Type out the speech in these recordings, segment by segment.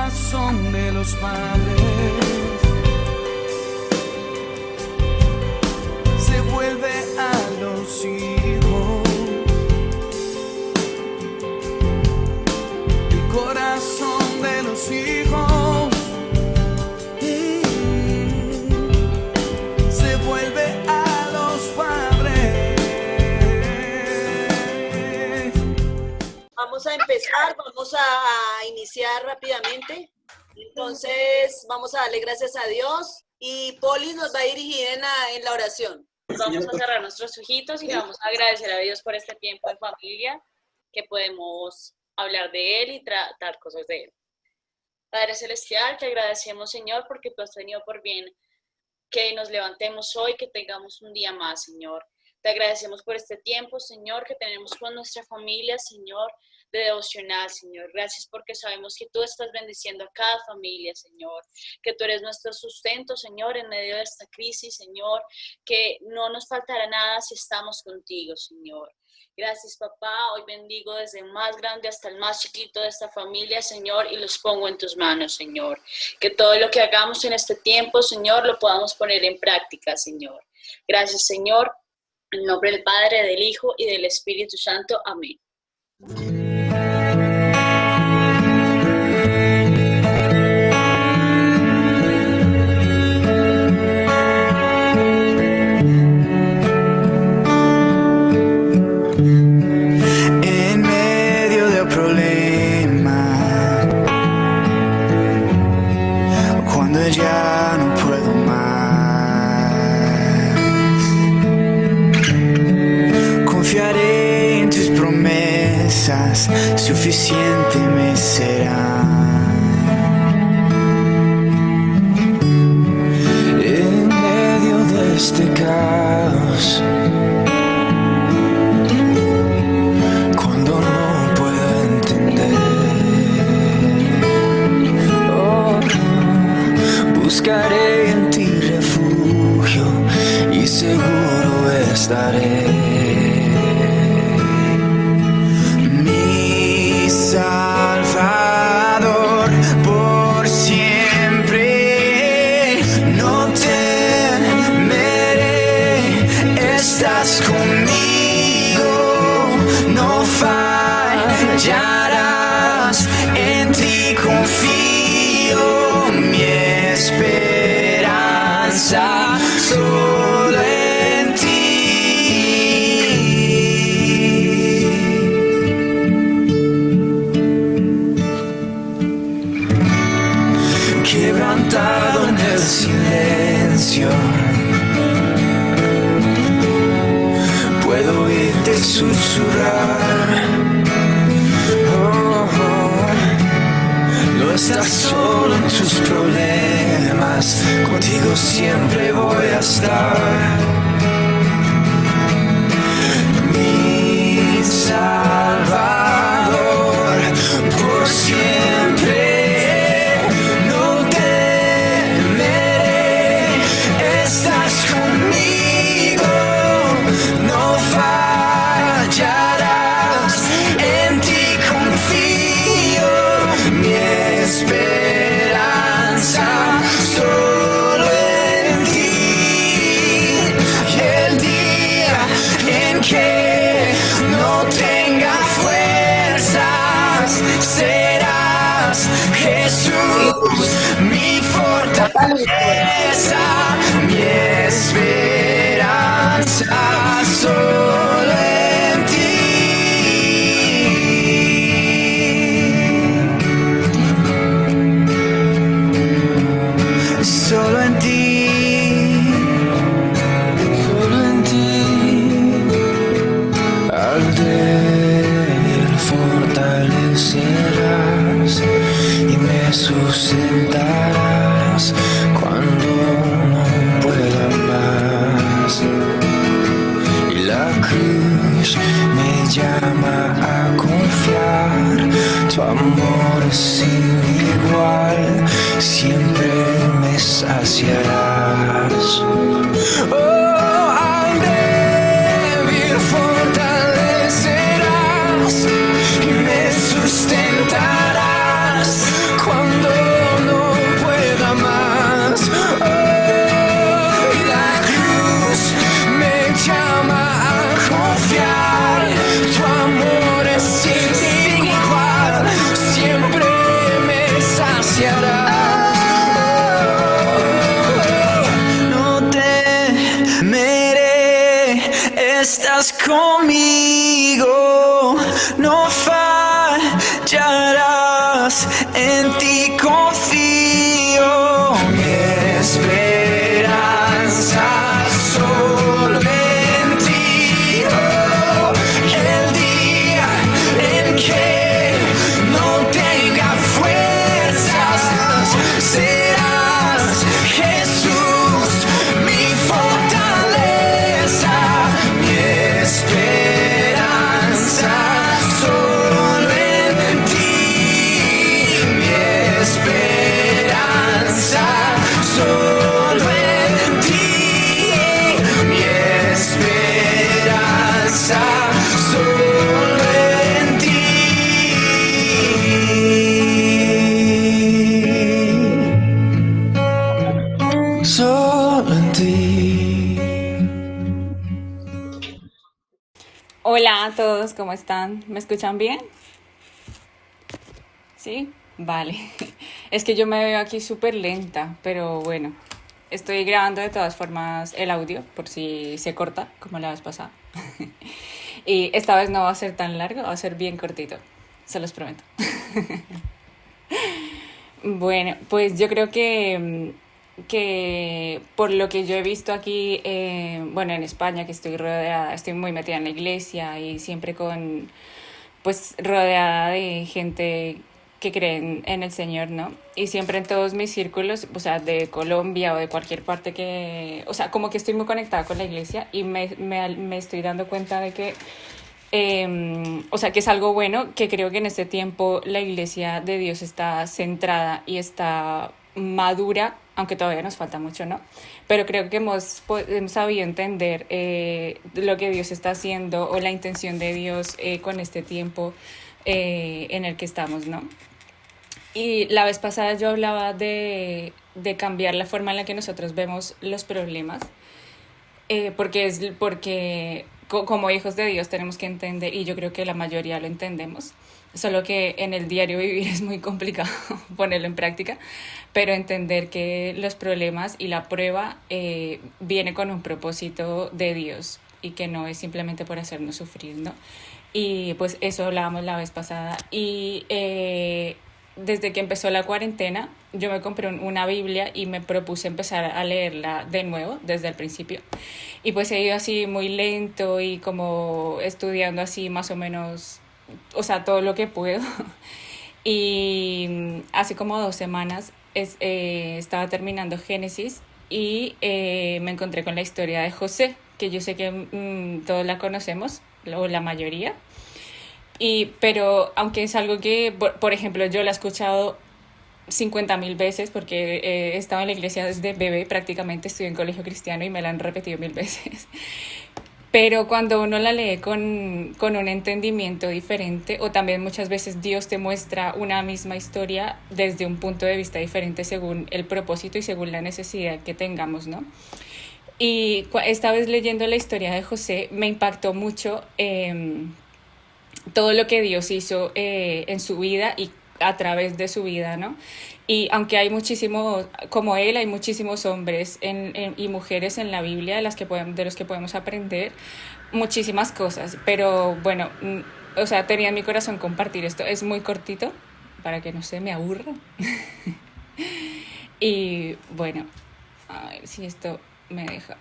corazón de los padres se vuelve a los hijos. El corazón de los hijos se vuelve a los padres. Vamos a empezar, vamos a iniciar rápidamente. Entonces, vamos a darle gracias a Dios y Poli nos va a dirigir en la oración. Vamos a cerrar nuestros ojitos y le vamos a agradecer a Dios por este tiempo en familia, que podemos hablar de Él y tratar cosas de Él. Padre Celestial, te agradecemos, Señor, porque tú has tenido por bien que nos levantemos hoy, que tengamos un día más, Señor. Te agradecemos por este tiempo, Señor, que tenemos con nuestra familia, Señor, de devocional, Señor. Gracias porque sabemos que tú estás bendiciendo a cada familia, Señor, que tú eres nuestro sustento, Señor, en medio de esta crisis, Señor, que no nos faltará nada si estamos contigo, Señor. Gracias, papá. Hoy bendigo desde el más grande hasta el más chiquito de esta familia, Señor, y los pongo en tus manos, Señor. Que todo lo que hagamos en este tiempo, Señor, lo podamos poner en práctica, Señor. Gracias, Señor. En nombre del Padre, del Hijo y del Espíritu Santo. Amén. En medio del problema, cuando ya no puedo más, confiaré en tus promesas, suficiente me serán. En medio de este caos, cuando no puedo entender, buscaré en ti refugio y seguro estaré. Mi Salvador por siempre, no temeré, estás conmigo, no fallarás, en ti confío, mi esperanza solo en ti. Quebrantado en el silencio, puedo oírte susurrar. No estás solo en tus problemas, contigo siempre voy a estar. Mi Salvador por siempre, no temeré, estás conmigo, no fallarás, en ti confío, mi esperanza solo en ti. Y el día en que no tenga fuerzas, serás Jesús, mi fortaleza, mi esperanza solo en ti. Solo en ti, solo en ti. Al débil fortalecerás y me sustentarás cuando no pueda más. Y la cruz me llama a confiar, tu amor es sin igual, siempre me saciarás. Oh, al débil fortalecerás y me sustentarás cuando en ti confío. Mi esperanza solo en ti. Oh, el día en que no tenga fuerzas, serás Jesús mi fortaleza, mi esperanza solo en ti, mi esperanza solo en ti, mi esperanza solo en ti. Solo en ti. Hola a todos, ¿cómo están? ¿Me escuchan bien? ¿Sí? Vale. Es que yo me veo aquí súper lenta, pero bueno, estoy grabando de todas formas el audio por si se corta, como la vez pasada. Y esta vez no va a ser tan largo, va a ser bien cortito, se los prometo. Bueno, pues yo creo que por lo que yo he visto aquí, bueno, en España, que estoy rodeada, estoy muy metida en la iglesia y siempre pues rodeada de gente que cree en el Señor, ¿no? Y siempre en todos mis círculos, o sea, de Colombia o de cualquier parte o sea, como que estoy muy conectada con la iglesia y me estoy dando cuenta de que o sea, que es algo bueno, que creo que en este tiempo la iglesia de Dios está centrada y está madura, aunque todavía nos falta mucho, ¿no? Pero creo que hemos sabido entender lo que Dios está haciendo o la intención de Dios con este tiempo en el que estamos, ¿no? Y la vez pasada yo hablaba de cambiar la forma en la que nosotros vemos los problemas porque como hijos de Dios tenemos que entender, y yo creo que la mayoría lo entendemos, solo que en el diario vivir es muy complicado ponerlo en práctica, pero entender que los problemas y la prueba viene con un propósito de Dios y que no es simplemente por hacernos sufrir, ¿no? Y pues eso hablábamos la vez pasada. Y desde que empezó la cuarentena, yo me compré una Biblia y me propuse empezar a leerla de nuevo, desde el principio. Y pues he ido así muy lento y como estudiando así más o menos, o sea, todo lo que puedo. Y hace como 2 semanas estaba terminando Génesis y me encontré con la historia de José, que yo sé que todos la conocemos, o la mayoría. Pero aunque es algo que, por ejemplo, yo la he escuchado 50.000 veces porque he estado en la iglesia desde bebé, prácticamente estudié en colegio cristiano y me la han repetido 1000 veces. Pero cuando uno la lee con un entendimiento diferente, o también muchas veces Dios te muestra una misma historia desde un punto de vista diferente según el propósito y según la necesidad que tengamos, ¿no? Y esta vez leyendo la historia de José me impactó mucho todo lo que Dios hizo en su vida y a través de su vida, ¿no? Y aunque hay muchísimos, como él, hay muchísimos hombres y mujeres en la Biblia de los que podemos aprender muchísimas cosas. Pero bueno, o sea, tenía en mi corazón compartir esto. Es muy cortito para que no se me aburra. Y bueno, a ver si esto me deja.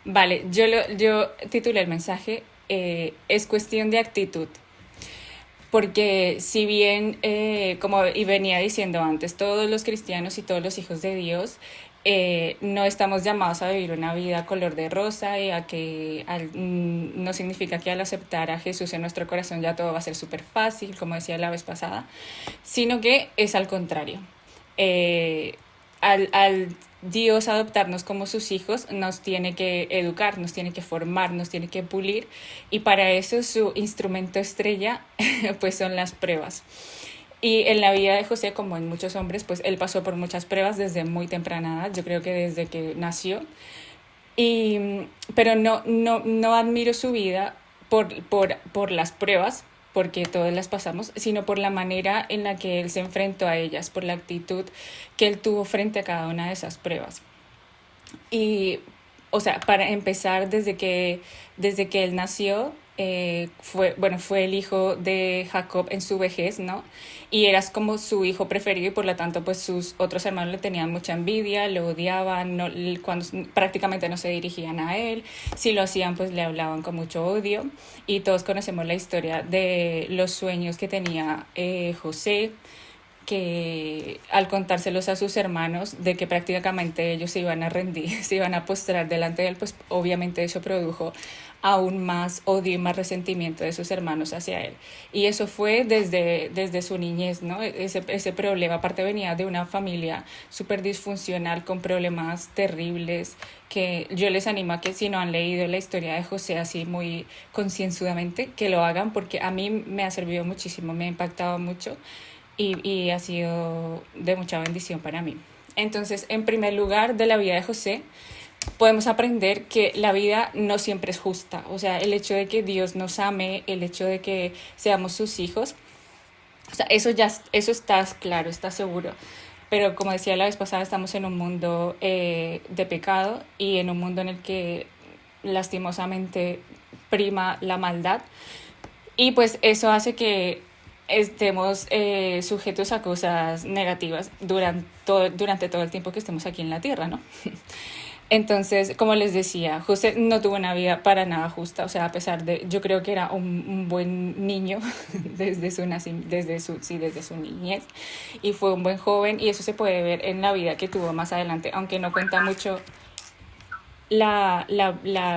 Vale, yo titulé el mensaje es cuestión de actitud. Porque si bien, como y venía diciendo antes, todos los cristianos y todos los hijos de Dios no estamos llamados a vivir una vida color de rosa y no significa que al aceptar a Jesús en nuestro corazón ya todo va a ser súper fácil, como decía la vez pasada, sino que es al contrario. Al Dios adoptarnos como sus hijos, nos tiene que educar, nos tiene que formar, nos tiene que pulir, y para eso su instrumento estrella pues son las pruebas. Y en la vida de José, como en muchos hombres, pues él pasó por muchas pruebas desde muy temprana edad, yo creo que desde que nació. Pero no admiro su vida por las pruebas, porque todas las pasamos, sino por la manera en la que él se enfrentó a ellas, por la actitud que él tuvo frente a cada una de esas pruebas. Y, o sea, para empezar, desde que él nació, fue el hijo de Jacob en su vejez, ¿no? Y era como su hijo preferido y por lo tanto pues sus otros hermanos le tenían mucha envidia, lo odiaban, cuando prácticamente no se dirigían a él, si lo hacían pues le hablaban con mucho odio y todos conocemos la historia de los sueños que tenía José, que al contárselos a sus hermanos de que prácticamente ellos se iban a rendir, se iban a postrar delante de él, pues obviamente eso produjo aún más odio y más resentimiento de sus hermanos hacia él. Y eso fue desde su niñez, ¿no? Ese problema, aparte venía de una familia súper disfuncional, con problemas terribles, que yo les animo a que si no han leído la historia de José así muy concienzudamente, que lo hagan, porque a mí me ha servido muchísimo, me ha impactado mucho y ha sido de mucha bendición para mí. Entonces, en primer lugar, de la vida de José, podemos aprender que la vida no siempre es justa. O sea, el hecho de que Dios nos ame, el hecho de que seamos sus hijos, o sea, eso está claro, está seguro. Pero como decía la vez pasada, estamos en un mundo de pecado y en un mundo en el que lastimosamente prima la maldad. Y pues eso hace que estemos sujetos a cosas negativas durante todo el tiempo que estemos aquí en la tierra, ¿no? Entonces, como les decía, José no tuvo una vida para nada justa, o sea, a pesar de, yo creo que era un buen niño desde su niñez, y fue un buen joven, y eso se puede ver en la vida que tuvo más adelante, aunque no cuenta mucho, la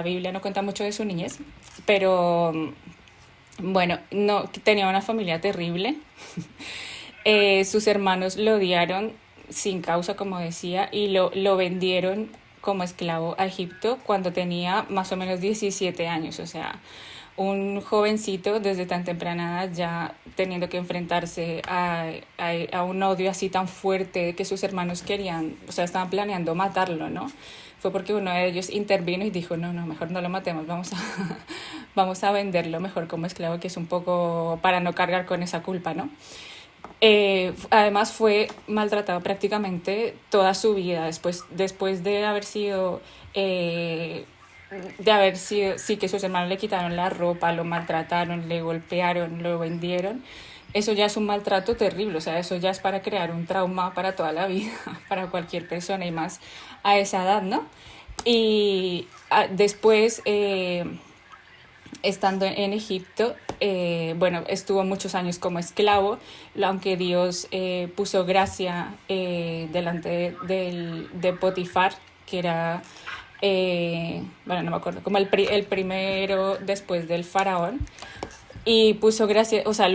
Biblia no cuenta mucho de su niñez, pero bueno, no, tenía una familia terrible. Sus hermanos lo odiaron sin causa, como decía, y lo vendieron como esclavo a Egipto cuando tenía más o menos 17 años. O sea, un jovencito desde tan temprana edad ya teniendo que enfrentarse a un odio así tan fuerte que sus hermanos querían, o sea, estaban planeando matarlo, ¿no? Fue porque uno de ellos intervino y dijo, no, no, mejor no lo matemos, vamos a venderlo mejor como esclavo, que es un poco para no cargar con esa culpa, ¿no? Además fue maltratado prácticamente toda su vida, después de haber sido, sí, que sus hermanos le quitaron la ropa, lo maltrataron, le golpearon, lo vendieron. Eso ya es un maltrato terrible, o sea, eso ya es para crear un trauma para toda la vida, para cualquier persona y más a esa edad, ¿no? Y después, estando en Egipto, bueno, estuvo muchos años como esclavo, aunque Dios puso gracia delante de Potifar, que era, bueno, no me acuerdo, como el primero después del faraón, y puso gracia, o sea,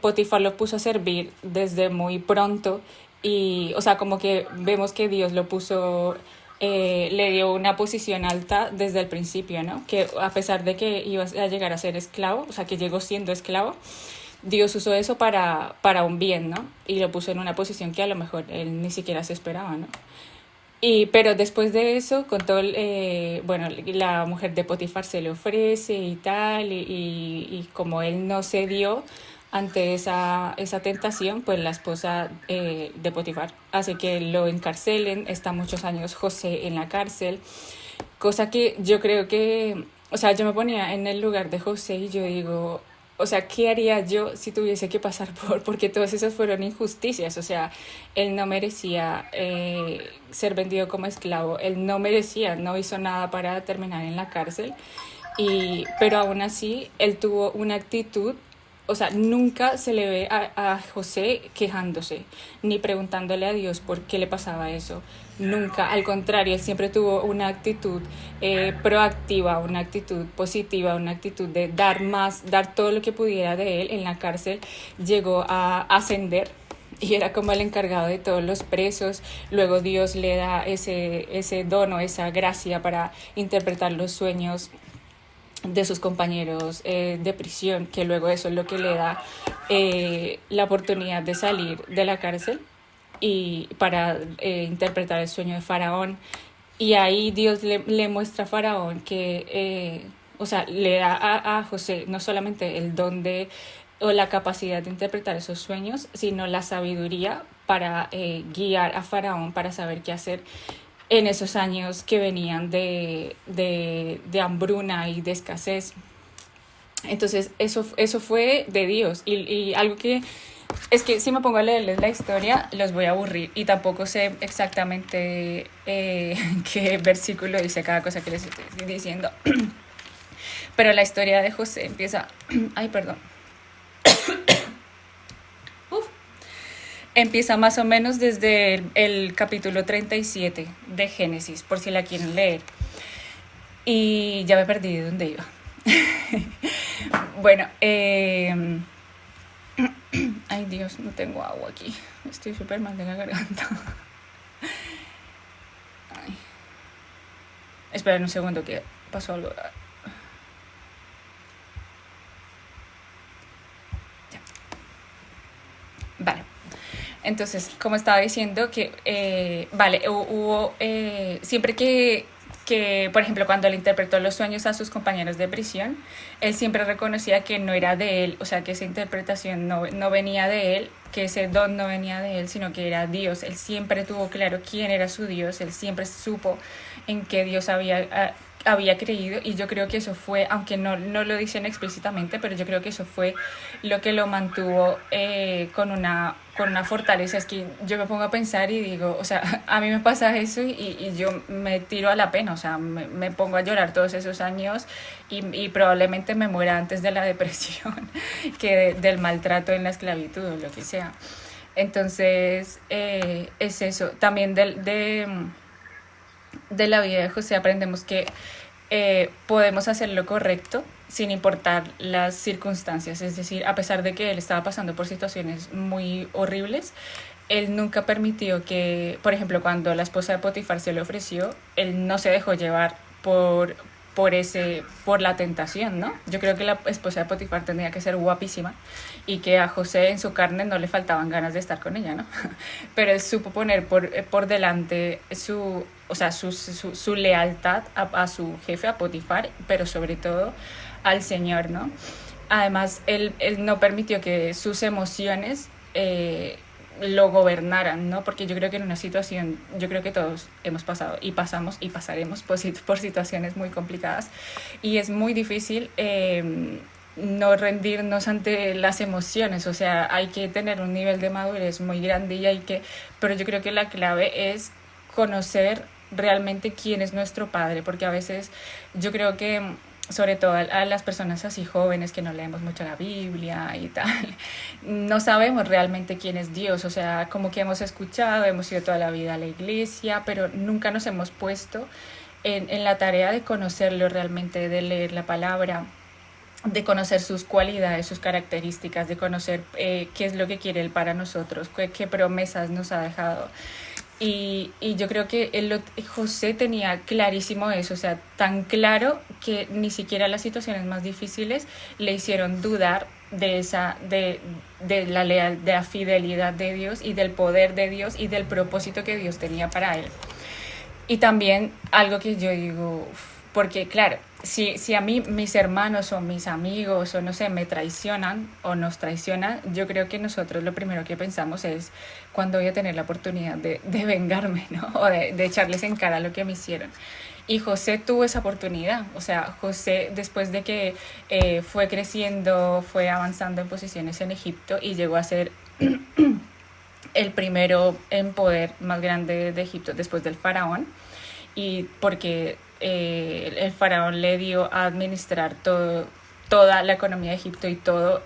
Potifar lo puso a servir desde muy pronto y, o sea, como que vemos que Dios lo puso, le dio una posición alta desde el principio, ¿no? Que a pesar de que iba a llegar a ser esclavo, o sea, que llegó siendo esclavo, Dios usó eso para un bien, ¿no? Y lo puso en una posición que a lo mejor él ni siquiera se esperaba, ¿no? Pero después de eso, con todo, bueno, la mujer de Potifar se le ofrece y tal, y como él no cedió ante esa tentación, pues la esposa de Potifar hace que lo encarcelen, está muchos años José en la cárcel, cosa que yo creo que, o sea, yo me ponía en el lugar de José y yo digo, o sea, ¿qué haría yo si tuviese que pasar porque todas esas fueron injusticias? O sea, él no merecía ser vendido como esclavo, él no merecía, no hizo nada para terminar en la cárcel, pero aún así él tuvo una actitud, o sea, nunca se le ve a José quejándose, ni preguntándole a Dios por qué le pasaba eso. Nunca, al contrario, él siempre tuvo una actitud proactiva, una actitud positiva, una actitud de dar más, dar todo lo que pudiera de él en la cárcel. Llegó a ascender y era como el encargado de todos los presos. Luego Dios le da ese don o esa gracia para interpretar los sueños de sus compañeros de prisión, que luego eso es lo que le da la oportunidad de salir de la cárcel y para interpretar el sueño de Faraón. Y ahí Dios le muestra a Faraón que, o sea, le da a José no solamente el don o la capacidad de interpretar esos sueños, sino la sabiduría para guiar a Faraón para saber qué hacer en esos años que venían de hambruna y de escasez. Entonces, eso fue de Dios. Y algo que es que si me pongo a leerles la historia, los voy a aburrir. Y tampoco sé exactamente qué versículo dice cada cosa que les estoy diciendo. Pero la historia de José empieza... Ay, perdón. Uf. Empieza más o menos desde el capítulo 37 de Génesis, por si la quieren leer. Y ya me perdí de dónde iba. Bueno, ay Dios, no tengo agua aquí. Estoy súper mal de la garganta. Ay. Esperen un segundo que pasó algo. Ya. Vale. Entonces, como estaba diciendo, que vale, hubo siempre que, por ejemplo, cuando él interpretó los sueños a sus compañeros de prisión, él siempre reconocía que no era de él, o sea, que esa interpretación no venía de él, que ese don no venía de él, sino que era Dios. Él siempre tuvo claro quién era su Dios, él siempre supo en qué Dios había creído, y yo creo que eso fue, aunque no lo dicen explícitamente, pero yo creo que eso fue lo que lo mantuvo con una fortaleza. Es que yo me pongo a pensar y digo, o sea, a mí me pasa eso y yo me tiro a la pena, o sea, me pongo a llorar todos esos años y probablemente me muera antes de la depresión que del maltrato en la esclavitud o lo que sea. Entonces, es eso. También de la vida de José aprendemos que podemos hacer lo correcto sin importar las circunstancias. Es decir, a pesar de que él estaba pasando por situaciones muy horribles, él nunca permitió que, por ejemplo, cuando la esposa de Potifar se le ofreció, él no se dejó llevar por la tentación, ¿no? Yo creo que la esposa de Potifar tendría que ser guapísima y que a José en su carne no le faltaban ganas de estar con ella, ¿no? Pero él supo poner por delante su lealtad a su jefe, a Potifar, pero sobre todo al Señor, ¿no? Además, él no permitió que sus emociones lo gobernaran, ¿no? Porque yo creo que en una situación, yo creo que todos hemos pasado y pasamos y pasaremos por situaciones muy complicadas, y es muy difícil no rendirnos ante las emociones. O sea, hay que tener un nivel de madurez muy grande pero yo creo que la clave es conocer realmente quién es nuestro Padre, porque a veces yo creo que sobre todo a las personas así jóvenes que no leemos mucho la Biblia y tal, no sabemos realmente quién es Dios. O sea, como que hemos escuchado, hemos ido toda la vida a la iglesia, pero nunca nos hemos puesto en la tarea de conocerlo realmente, de leer la palabra, de conocer sus cualidades, sus características, de conocer qué es lo que quiere Él para nosotros, qué promesas nos ha dejado. Y yo creo que José tenía clarísimo eso, o sea, tan claro que ni siquiera las situaciones más difíciles le hicieron dudar de la fidelidad de Dios y del poder de Dios y del propósito que Dios tenía para él. Y también algo que yo digo, porque claro, si a mí mis hermanos o mis amigos o no sé, me traicionan o nos traicionan, yo creo que nosotros lo primero que pensamos es cuándo voy a tener la oportunidad de vengarme, ¿no? O de echarles en cara lo que me hicieron. Y José tuvo esa oportunidad. O sea, José, después de que fue creciendo, fue avanzando en posiciones en Egipto y llegó a ser el primero en poder más grande de Egipto después del faraón, y porque el faraón le dio a administrar toda la economía de Egipto y todo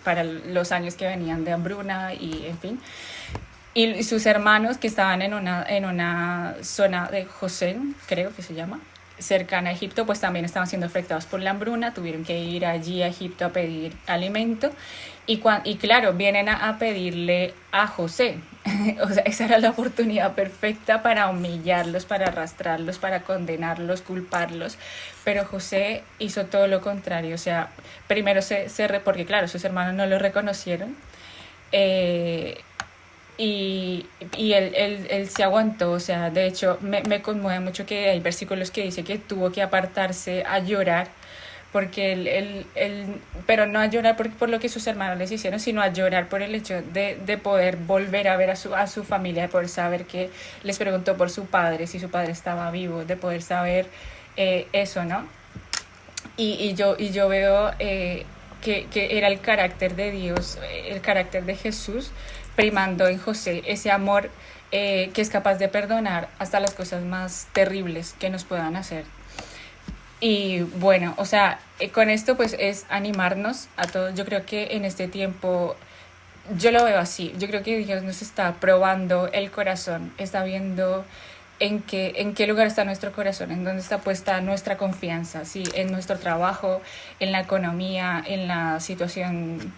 para los años que venían de hambruna y en fin. Y sus hermanos, que estaban en una zona de Gosén, creo que se llama, cercana a Egipto, pues también estaban siendo afectados por la hambruna, tuvieron que ir allí a Egipto a pedir alimento, y claro, vienen a pedirle a José. O sea, esa era la oportunidad perfecta para humillarlos, para arrastrarlos, para condenarlos, culparlos, pero José hizo todo lo contrario. O sea, primero porque claro, sus hermanos no lo reconocieron, y él se aguantó. O sea, de hecho me conmueve mucho que hay versículos que dice que tuvo que apartarse a llorar, porque pero no a llorar por lo que sus hermanos les hicieron, sino a llorar por el hecho de poder volver a ver a su familia, de poder saber que les preguntó por su padre, si su padre estaba vivo, de poder saber eso, ¿no? y yo veo que era el carácter de Dios, el carácter de Jesús primando en José, ese amor que es capaz de perdonar hasta las cosas más terribles que nos puedan hacer. Y bueno, o sea, con esto pues es animarnos a todos. Yo creo que en este tiempo, yo lo veo así, yo creo que Dios nos está probando el corazón, está viendo en qué lugar está nuestro corazón, en dónde está puesta nuestra confianza, ¿sí? En nuestro trabajo, en la economía, en la situación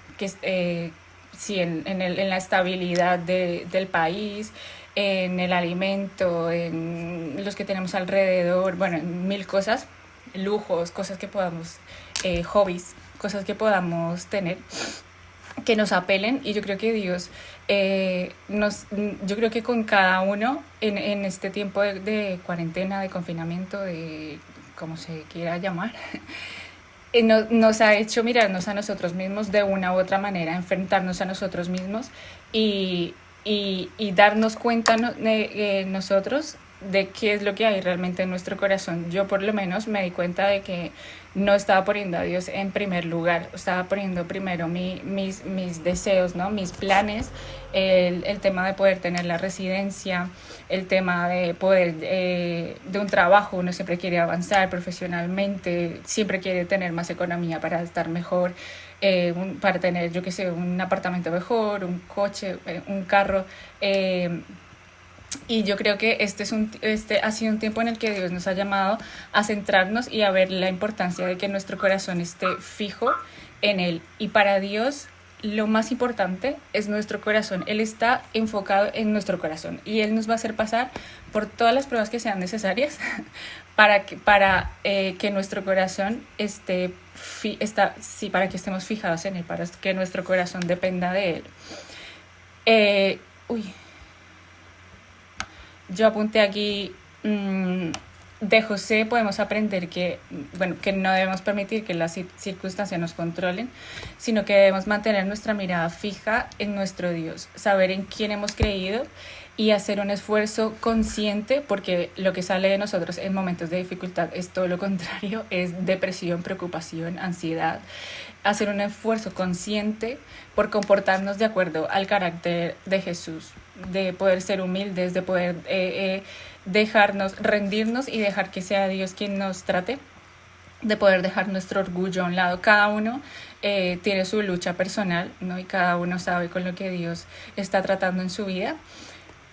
sí, en la estabilidad del país, en el alimento, en los que tenemos alrededor, bueno, en mil cosas, lujos, cosas que podamos, hobbies, cosas que podamos tener que nos apelen. Y yo creo que Dios yo creo que con cada uno en este tiempo de cuarentena, de confinamiento, de como se quiera llamar, nos ha hecho mirarnos a nosotros mismos de una u otra manera, enfrentarnos a nosotros mismos y darnos cuenta nosotros de qué es lo que hay realmente en nuestro corazón. Yo por lo menos me di cuenta de que no estaba poniendo a Dios en primer lugar, estaba poniendo primero mis deseos, ¿no? Mis planes, el tema de poder tener la residencia, el tema de poder, de un trabajo, uno siempre quiere avanzar profesionalmente, siempre quiere tener más economía para estar mejor, para tener, yo qué sé, un apartamento mejor, un coche, un carro. Y yo creo que este ha sido un tiempo en el que Dios nos ha llamado a centrarnos y a ver la importancia de que nuestro corazón esté fijo en Él. Y para Dios lo más importante es nuestro corazón. Él está enfocado en nuestro corazón y Él nos va a hacer pasar por todas las pruebas que sean necesarias para que nuestro corazón para que estemos fijados en Él, para que nuestro corazón dependa de Él. Uy. Yo apunté aquí, de José podemos aprender que no debemos permitir que las circunstancias nos controlen, sino que debemos mantener nuestra mirada fija en nuestro Dios, saber en quién hemos creído y hacer un esfuerzo consciente, porque lo que sale de nosotros en momentos de dificultad es todo lo contrario, es depresión, preocupación, ansiedad. Hacer un esfuerzo consciente por comportarnos de acuerdo al carácter de Jesús, de poder ser humildes, de poder dejarnos, rendirnos y dejar que sea Dios quien nos trate, de poder dejar nuestro orgullo a un lado. Cada uno tiene su lucha personal, ¿no? Y cada uno sabe con lo que Dios está tratando en su vida.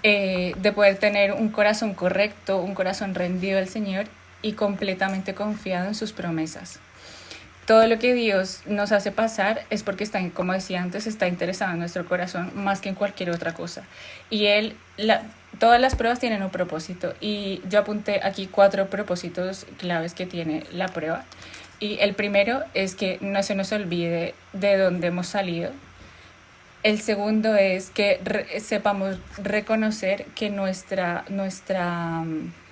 De poder tener un corazón correcto, un corazón rendido al Señor y completamente confiado en sus promesas. Todo lo que Dios nos hace pasar es porque está, como decía antes, está interesado en nuestro corazón más que en cualquier otra cosa. Y todas las pruebas tienen un propósito. Y yo apunté aquí 4 propósitos claves que tiene la prueba. Y el primero es que no se nos olvide de dónde hemos salido. El segundo es que sepamos reconocer que nuestra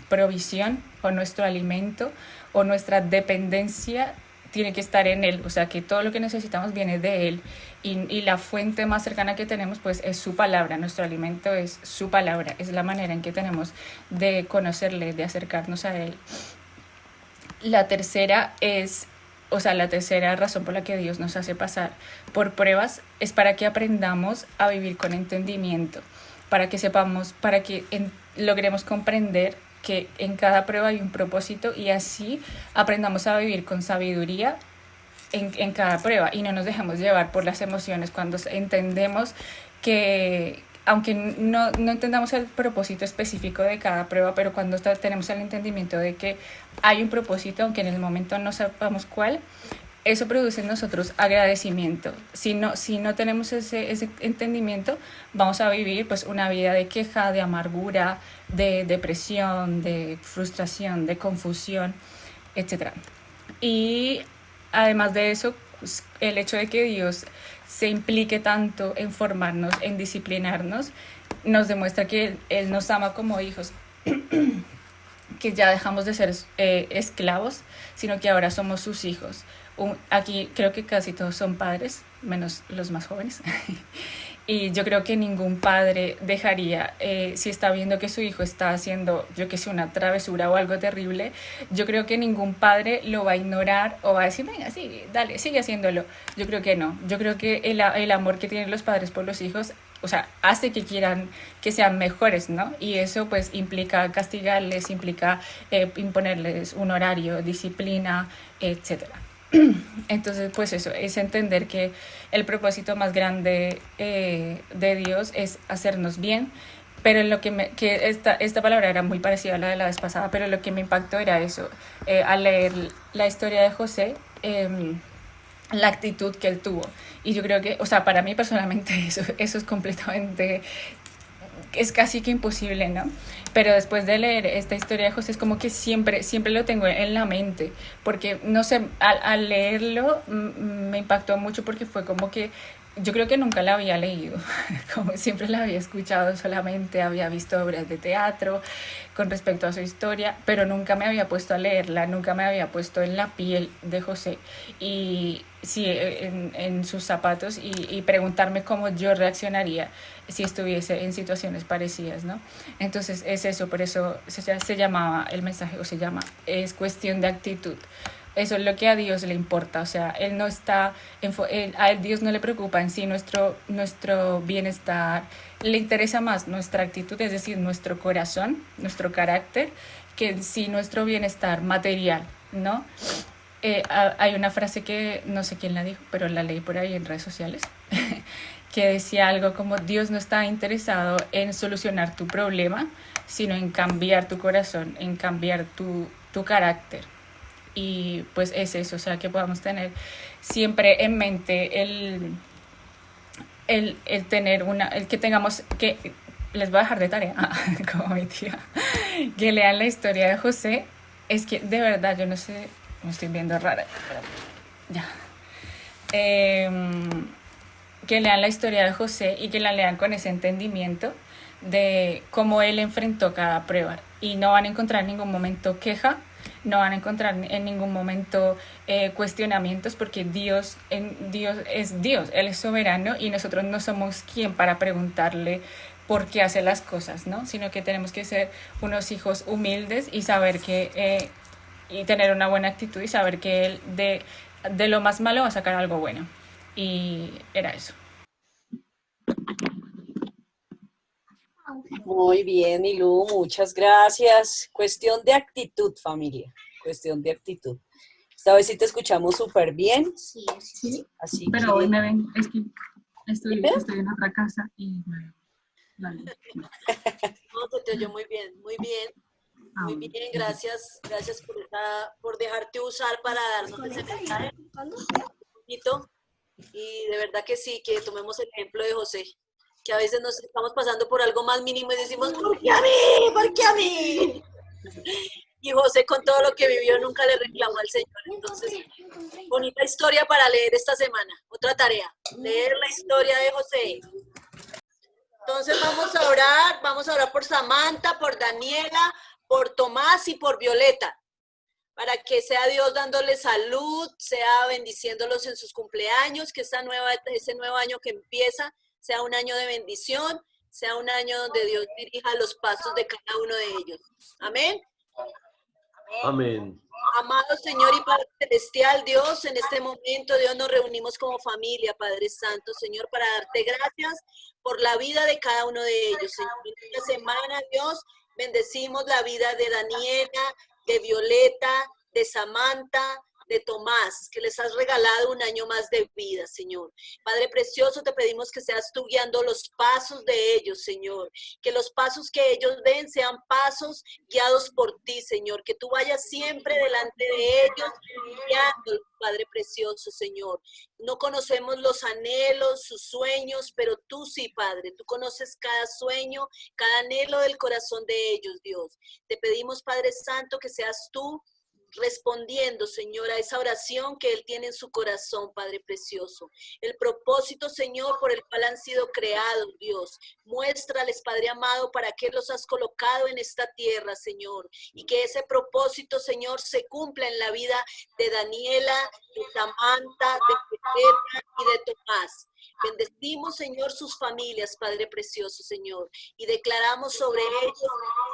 provisión o nuestro alimento o nuestra dependencia tiene que estar en Él, o sea que todo lo que necesitamos viene de Él y la fuente más cercana que tenemos pues es su palabra, nuestro alimento es su palabra, es la manera en que tenemos de conocerle, de acercarnos a Él. La tercera la tercera razón por la que Dios nos hace pasar por pruebas es para que aprendamos a vivir con entendimiento, para que sepamos, logremos comprender que en cada prueba hay un propósito y así aprendamos a vivir con sabiduría en cada prueba y no nos dejemos llevar por las emociones cuando entendemos que, aunque no entendamos el propósito específico de cada prueba, pero cuando tenemos el entendimiento de que hay un propósito, aunque en el momento no sepamos cuál, eso produce en nosotros agradecimiento. Si no tenemos ese entendimiento, vamos a vivir pues una vida de queja, de amargura, de depresión, de frustración, de confusión, etc. Y además de eso, pues, el hecho de que Dios se implique tanto en formarnos, en disciplinarnos, nos demuestra que Él nos ama como hijos, que ya dejamos de ser esclavos, sino que ahora somos sus hijos. Aquí creo que casi todos son padres, menos los más jóvenes. Y yo creo que ningún padre dejaría, si está viendo que su hijo está haciendo, yo que sé, una travesura o algo terrible, yo creo que ningún padre lo va a ignorar o va a decir, venga, sí, dale, sigue haciéndolo. Yo creo que no. Yo creo que el amor que tienen los padres por los hijos, o sea, hace que quieran que sean mejores, ¿no? Y eso pues implica castigarles, implica imponerles un horario, disciplina, etcétera. Entonces, pues eso, es entender que el propósito más grande de Dios es hacernos bien, pero en lo que esta palabra era muy parecida a la de la vez pasada, pero lo que me impactó era eso, al leer la historia de José, la actitud que él tuvo. Y yo creo que, o sea, para mí personalmente eso es completamente, es casi que imposible, ¿no? Pero después de leer esta historia de José es como que siempre lo tengo en la mente, porque no sé, al leerlo me impactó mucho porque fue como que yo creo que nunca la había leído, como siempre la había escuchado solamente, había visto obras de teatro con respecto a su historia, pero nunca me había puesto a leerla, nunca me había puesto en la piel de José y sí, en sus zapatos y preguntarme cómo yo reaccionaría si estuviese en situaciones parecidas, ¿no? Entonces es eso, por eso se llamaba el mensaje, o se llama, es cuestión de actitud. Eso es lo que a Dios le importa, o sea, Él no está, a Dios no le preocupa en sí nuestro bienestar, le interesa más nuestra actitud, es decir, nuestro corazón, nuestro carácter, que en sí nuestro bienestar material, ¿no? Hay una frase que no sé quién la dijo, pero la leí por ahí en redes sociales, que decía algo como Dios no está interesado en solucionar tu problema, sino en cambiar tu corazón, en cambiar tu carácter. Y pues es eso, o sea, que podamos tener siempre en mente el tener el que tengamos, que les voy a dejar de tarea, como mi tía, que lean la historia de José. Es que de verdad, yo no sé, me estoy viendo rara, pero ya. Eh, que lean la historia de José y que la lean con ese entendimiento de cómo él enfrentó cada prueba. Y no van a encontrar en ningún momento queja, no van a encontrar en ningún momento cuestionamientos, porque Dios es Dios, Él es soberano y nosotros no somos quien para preguntarle por qué hace las cosas, ¿no? Sino que tenemos que ser unos hijos humildes y saber y tener una buena actitud y saber que Él de lo más malo va a sacar algo bueno. Y era eso. Muy bien, Ilu, muchas gracias. Cuestión de actitud, familia. Cuestión de actitud. Esta vez sí te escuchamos súper bien. Sí, Sí, Así pero que... hoy me ven, es que ¿Dime? estoy en otra casa y vale. No, se te oyó muy bien, muy bien. Muy bueno. bien, gracias por dejarte usar para darnos ese mensaje bonito. Y de verdad que sí, que tomemos el ejemplo de José, que a veces nos estamos pasando por algo más mínimo y decimos, ¿por qué a mí? ¿Por qué a mí? Y José con todo lo que vivió nunca le reclamó al Señor. Entonces, bonita historia para leer esta semana. Otra tarea, leer la historia de José. Entonces vamos a orar por Samantha, por Daniela, por Tomás y por Violeta, para que sea Dios dándoles salud, sea bendiciéndolos en sus cumpleaños, que ese nuevo año que empieza sea un año de bendición, sea un año donde Dios dirija los pasos de cada uno de ellos. Amén. Amén. Amado Señor y Padre Celestial, Dios, en este momento, Dios, nos reunimos como familia, Padre Santo, Señor, para darte gracias por la vida de cada uno de ellos. Señor, en esta semana, Dios, bendecimos la vida de Daniela, de Violeta, de Samantha, de Tomás, que les has regalado un año más de vida, Señor. Padre precioso, te pedimos que seas tú guiando los pasos de ellos, Señor. Que los pasos que ellos den sean pasos guiados por ti, Señor. Que tú vayas siempre delante de ellos, guiándolos, Padre precioso, Señor. No conocemos los anhelos, sus sueños, pero tú sí, Padre. Tú conoces cada sueño, cada anhelo del corazón de ellos, Dios. Te pedimos, Padre Santo, que seas tú respondiendo, Señor, a esa oración que Él tiene en su corazón, Padre precioso. El propósito, Señor, por el cual han sido creados, Dios. Muéstrales, Padre amado, para qué los has colocado en esta tierra, Señor. Y que ese propósito, Señor, se cumpla en la vida de Daniela, de Samantha, de Petra y de Tomás. Bendecimos, Señor, sus familias, Padre precioso, Señor. Y declaramos sobre ellos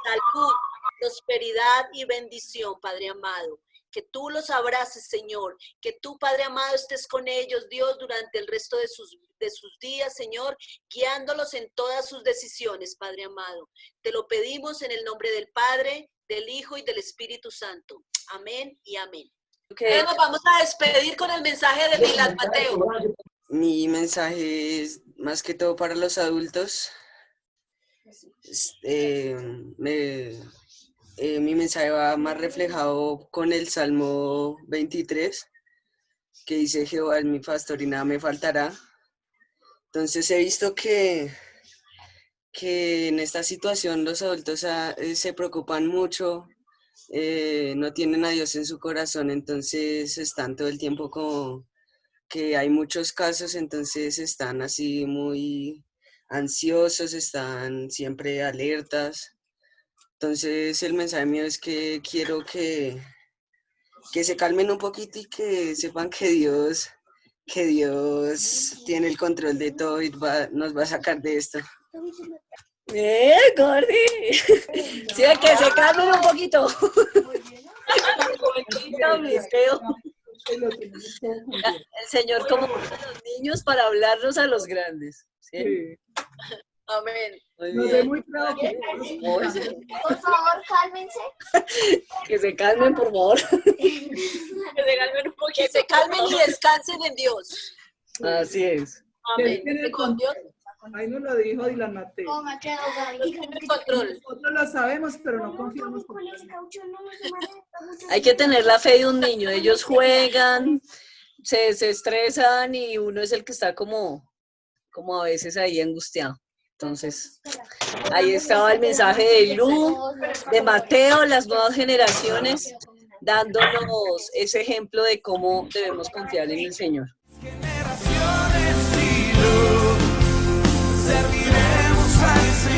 salud, prosperidad y bendición, Padre amado. Que tú los abraces, Señor. Que tú, Padre amado, estés con ellos, Dios, durante el resto de sus días, Señor, guiándolos en todas sus decisiones, Padre amado. Te lo pedimos en el nombre del Padre, del Hijo y del Espíritu Santo. Amén y amén. Entonces nos vamos a despedir con el mensaje de Milad Mateo. Mi mensaje es más que todo para los adultos. Mi mensaje va más reflejado con el Salmo 23, que dice: Jehová es mi pastor y nada me faltará. Entonces he visto que en esta situación los adultos se preocupan mucho, no tienen a Dios en su corazón, entonces están todo el tiempo como que hay muchos casos, entonces están así muy ansiosos, están siempre alertas. Entonces el mensaje mío es que quiero que se calmen un poquito y que sepan que Dios tiene el control de todo y nos va a sacar de esto. Gordy. Sí, que se calmen un poquito. El Señor como a los niños para hablarnos a los grandes. ¿Sí? Sí. Amén. Muy No bien. sé, muy preocupados. Por favor, cálmense. Que se calmen, por favor. Que se calmen y descansen en Dios. Así es. Amén. Tiene el Con Dios Ahí nos lo dijo Dylan Mateo. Oh, Mateo, tiene el control. Nosotros lo sabemos, pero no confiamos. Hay que tener la fe de un niño. Ellos juegan, se desestresan y uno es el que está como a veces ahí angustiado. Entonces, ahí estaba el mensaje de Lu, de Mateo, las nuevas generaciones, dándonos ese ejemplo de cómo debemos confiar en el Señor. Generaciones y luz, serviremos al Señor.